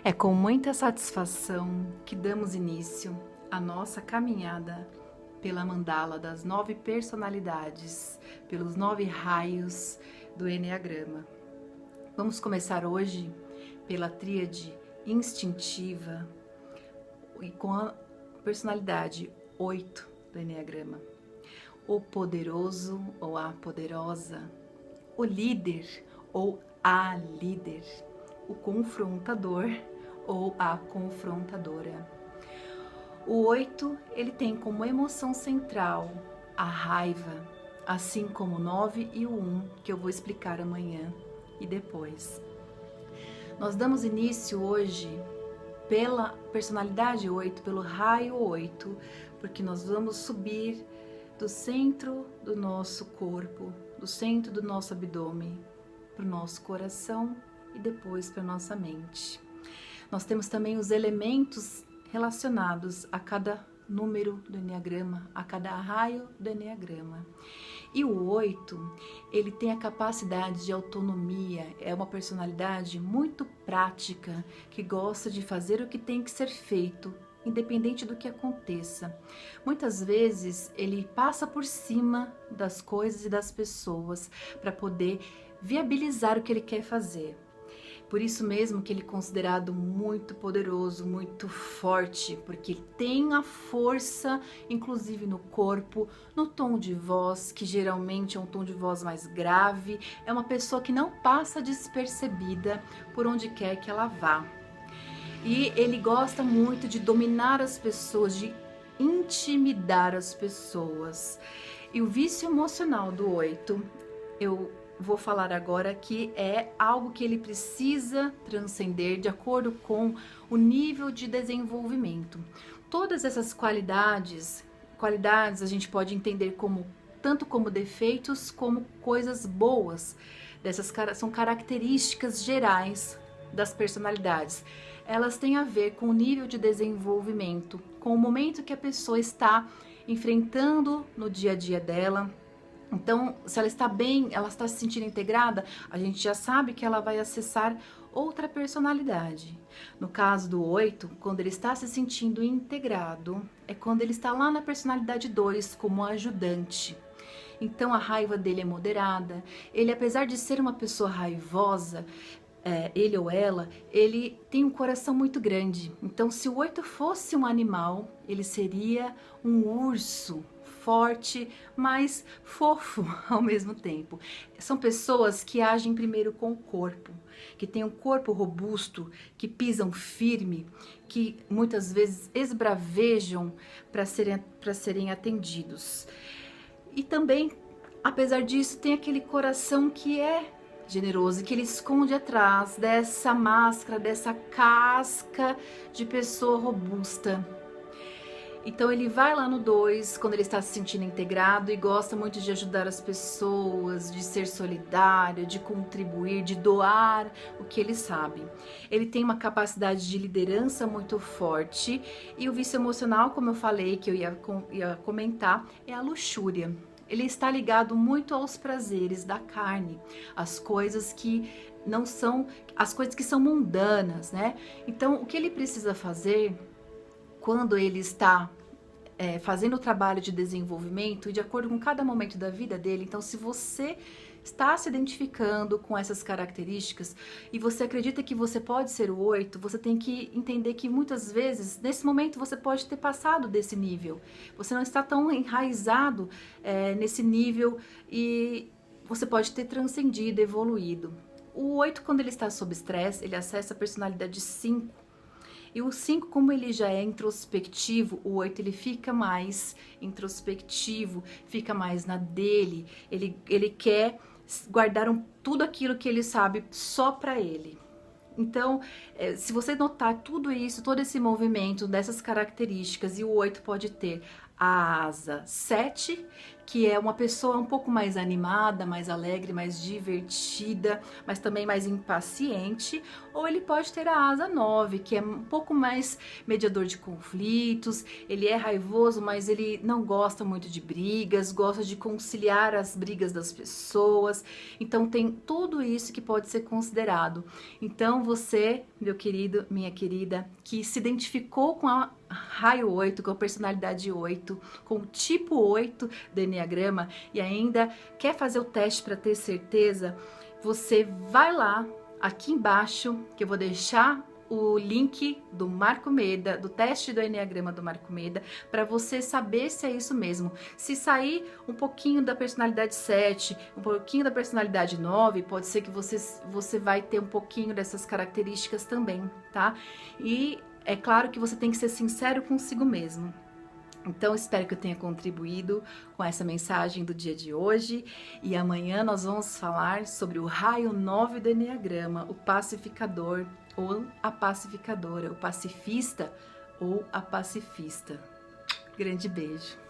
É com muita satisfação que damos início à nossa caminhada pela mandala das 9 personalidades, pelos 9 raios do Eneagrama. Vamos começar hoje pela tríade instintiva e com a personalidade 8 do Eneagrama. O poderoso ou a poderosa, o líder ou a líder, o confrontador ou a confrontadora. O 8, ele tem como emoção central a raiva, assim como o 9 e o 1, que eu vou explicar amanhã e depois. Nós damos início hoje pela personalidade 8, pelo raio 8, porque nós vamos subir do centro do nosso corpo, do centro do nosso abdômen, para o nosso coração e depois para a nossa mente. Nós temos também os elementos relacionados a cada número do Eneagrama, a cada raio do Eneagrama. E o 8, ele tem a capacidade de autonomia, é uma personalidade muito prática, que gosta de fazer o que tem que ser feito, independente do que aconteça. Muitas vezes ele passa por cima das coisas e das pessoas para poder viabilizar o que ele quer fazer. Por isso mesmo que ele é considerado muito poderoso, muito forte, porque ele tem a força, inclusive no corpo, no tom de voz, que geralmente é um tom de voz mais grave. É uma pessoa que não passa despercebida por onde quer que ela vá. E ele gosta muito de dominar as pessoas, de intimidar as pessoas. E o vício emocional do 8, eu vou falar agora que é algo que ele precisa transcender de acordo com o nível de desenvolvimento. Todas essas qualidades a gente pode entender como tanto como defeitos como coisas boas. São características gerais das personalidades. Elas têm a ver com o nível de desenvolvimento, com o momento que a pessoa está enfrentando no dia a dia dela. Então, se ela está bem, ela está se sentindo integrada, a gente já sabe que ela vai acessar outra personalidade. No caso do 8, quando ele está se sentindo integrado, é quando ele está lá na personalidade 2 como ajudante. Então, a raiva dele é moderada. Ele, apesar de ser uma pessoa raivosa, ele ou ela, ele tem um coração muito grande. Então, se o 8 fosse um animal, ele seria um urso forte, mas fofo ao mesmo tempo. São pessoas que agem primeiro com o corpo, que têm um corpo robusto, que pisam firme, que muitas vezes esbravejam para serem atendidos. E também, apesar disso, tem aquele coração que é generoso, que ele esconde atrás dessa máscara, dessa casca de pessoa robusta. Então ele vai lá no 2, quando ele está se sentindo integrado e gosta muito de ajudar as pessoas, de ser solidário, de contribuir, de doar o que ele sabe. Ele tem uma capacidade de liderança muito forte e o vício emocional, como eu falei, que eu ia comentar, é a luxúria. Ele está ligado muito aos prazeres da carne, as coisas que não são, as coisas que são mundanas, né? Então, o que ele precisa fazer quando ele está fazendo o trabalho de desenvolvimento, de acordo com cada momento da vida dele. Então, se você está se identificando com essas características e você acredita que você pode ser o 8, você tem que entender que muitas vezes, nesse momento, você pode ter passado desse nível. Você não está tão enraizado nesse nível e você pode ter transcendido, evoluído. O 8, quando ele está sob estresse, ele acessa a personalidade 5. E o 5, como ele já é introspectivo, o 8 ele fica mais introspectivo, fica mais na dele, ele quer guardar tudo aquilo que ele sabe só para ele. Então, se você notar tudo isso, todo esse movimento dessas características, e o 8 pode ter a asa 7, que é uma pessoa um pouco mais animada, mais alegre, mais divertida, mas também mais impaciente, ou ele pode ter a asa 9, que é um pouco mais mediador de conflitos, ele é raivoso, mas ele não gosta muito de brigas, gosta de conciliar as brigas das pessoas, então tem tudo isso que pode ser considerado. Então você, meu querido, minha querida, que se identificou com a raio 8, com a personalidade 8, com o tipo 8 do Enneagrama e ainda quer fazer o teste para ter certeza, você vai lá aqui embaixo, que eu vou deixar o link do Marco Meda, do teste do Enneagrama do Marco Meda, para você saber se é isso mesmo. Se sair um pouquinho da personalidade 7, um pouquinho da personalidade 9, pode ser que você vai ter um pouquinho dessas características também, tá? E é claro que você tem que ser sincero consigo mesmo. Então, espero que eu tenha contribuído com essa mensagem do dia de hoje. E amanhã nós vamos falar sobre o raio 9 do Enneagrama, o pacificador ou a pacificadora, o pacifista ou a pacifista. Grande beijo.